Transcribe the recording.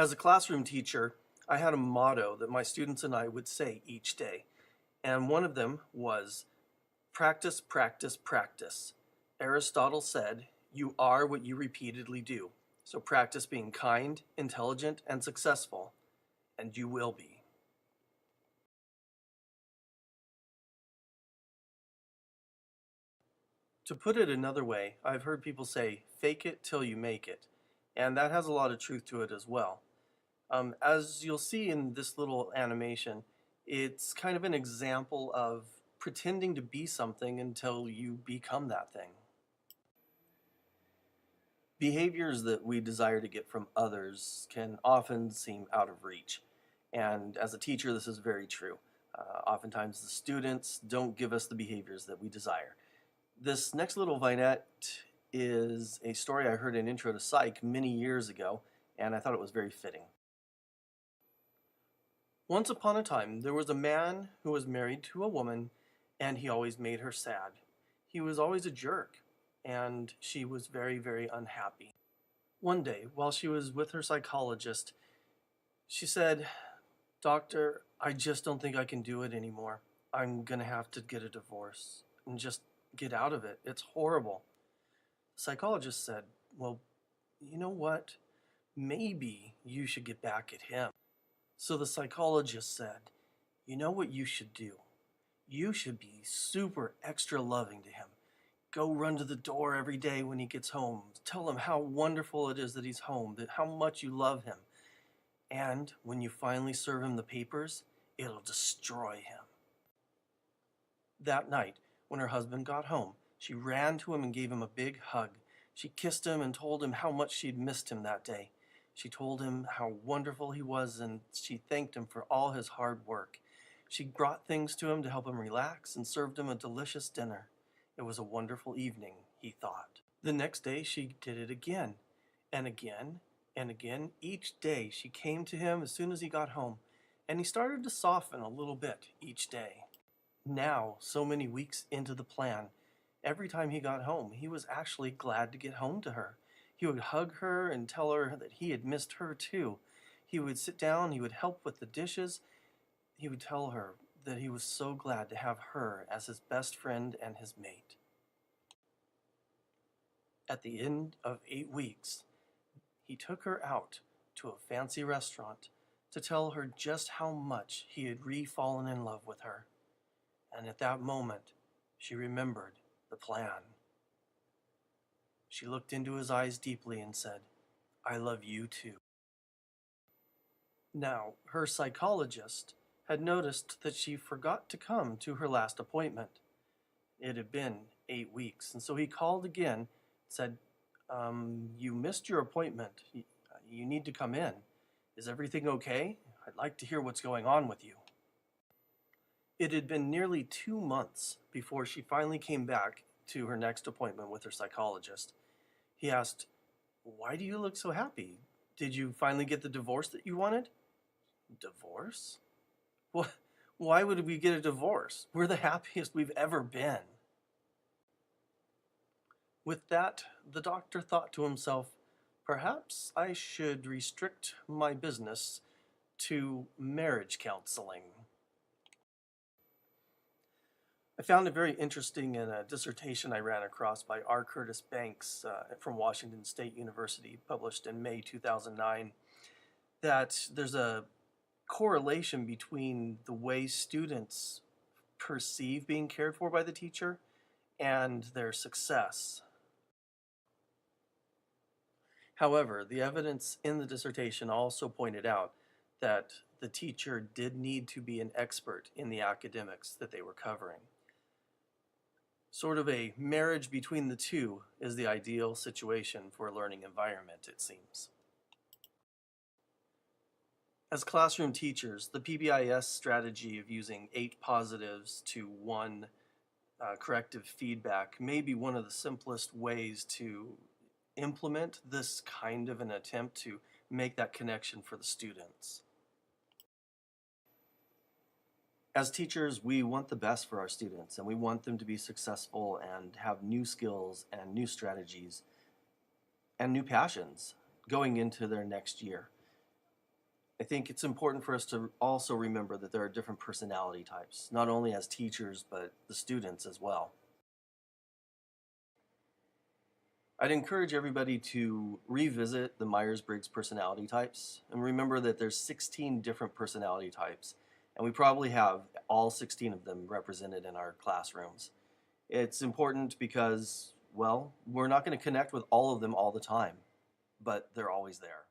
As a classroom teacher, I had a motto that my students and I would say each day, and one of them was practice, practice, practice. Aristotle said, "You are what you repeatedly do." So practice being kind, intelligent, and successful, and you will be. To put it another way, I've heard people say, fake it till you make it, and that has a lot of truth to it as well. As you'll see in this little animation, it's kind of an example of pretending to be something until you become that thing. Behaviors that we desire to get from others can often seem out of reach. And as a teacher, this is very true. Oftentimes, the students don't give us the behaviors that we desire. This next little vignette is a story I heard in Intro to Psych many years ago, and I thought it was very fitting. Once upon a time, there was a man who was married to a woman, and he always made her sad. He was always a jerk, and she was very, very unhappy. One day, while she was with her psychologist, she said, "Doctor, I just don't think I can do it anymore. I'm gonna have to get a divorce and just get out of it. It's horrible." The psychologist said, "Well, you know what? Maybe you should get back at him." So the psychologist said, "You know what you should do? You should be super extra loving to him. Go run to the door every day when he gets home. Tell him how wonderful it is that he's home, that how much you love him. And when you finally serve him the papers, it'll destroy him." That night, when her husband got home, she ran to him and gave him a big hug. She kissed him and told him how much she'd missed him that day. She told him how wonderful he was, and she thanked him for all his hard work. She brought things to him to help him relax and served him a delicious dinner. It was a wonderful evening, he thought. The next day she did it again, and again, and again. Each day she came to him as soon as he got home, and he started to soften a little bit each day. Now, so many weeks into the plan, every time he got home, he was actually glad to get home to her. He would hug her and tell her that he had missed her too. He would sit down, he would help with the dishes. He would tell her that he was so glad to have her as his best friend and his mate. At the end of 8 weeks, he took her out to a fancy restaurant to tell her just how much he had re-fallen in love with her. And at that moment, she remembered the plan. She looked into his eyes deeply and said, "I love you too." Now, her psychologist had noticed that she forgot to come to her last appointment. It had been 8 weeks, and so he called again and said, "You missed your appointment. You need to come in. Is everything okay? I'd like to hear what's going on with you." It had been nearly 2 months before she finally came back to her next appointment with her psychologist. He asked, "Why do you look so happy? Did you finally get the divorce that you wanted?" "Divorce? What? Why would we get a divorce? We're the happiest we've ever been." With that, the doctor thought to himself, "Perhaps I should restrict my business to marriage counseling." I found it very interesting in a dissertation I ran across by R. Curtis Banks from Washington State University, published in May 2009, that there's a correlation between the way students perceive being cared for by the teacher and their success. However, the evidence in the dissertation also pointed out that the teacher did need to be an expert in the academics that they were covering. Sort of a marriage between the two is the ideal situation for a learning environment, it seems. As classroom teachers, the PBIS strategy of using 8 positives to 1 corrective feedback may be one of the simplest ways to implement this kind of an attempt to make that connection for the students. As teachers, we want the best for our students, and we want them to be successful and have new skills and new strategies and new passions going into their next year. I think it's important for us to also remember that there are different personality types, not only as teachers, but the students as well. I'd encourage everybody to revisit the Myers-Briggs personality types and remember that there's 16 different personality types, and we probably have all 16 of them represented in our classrooms. It's important because, well, we're not going to connect with all of them all the time, but they're always there.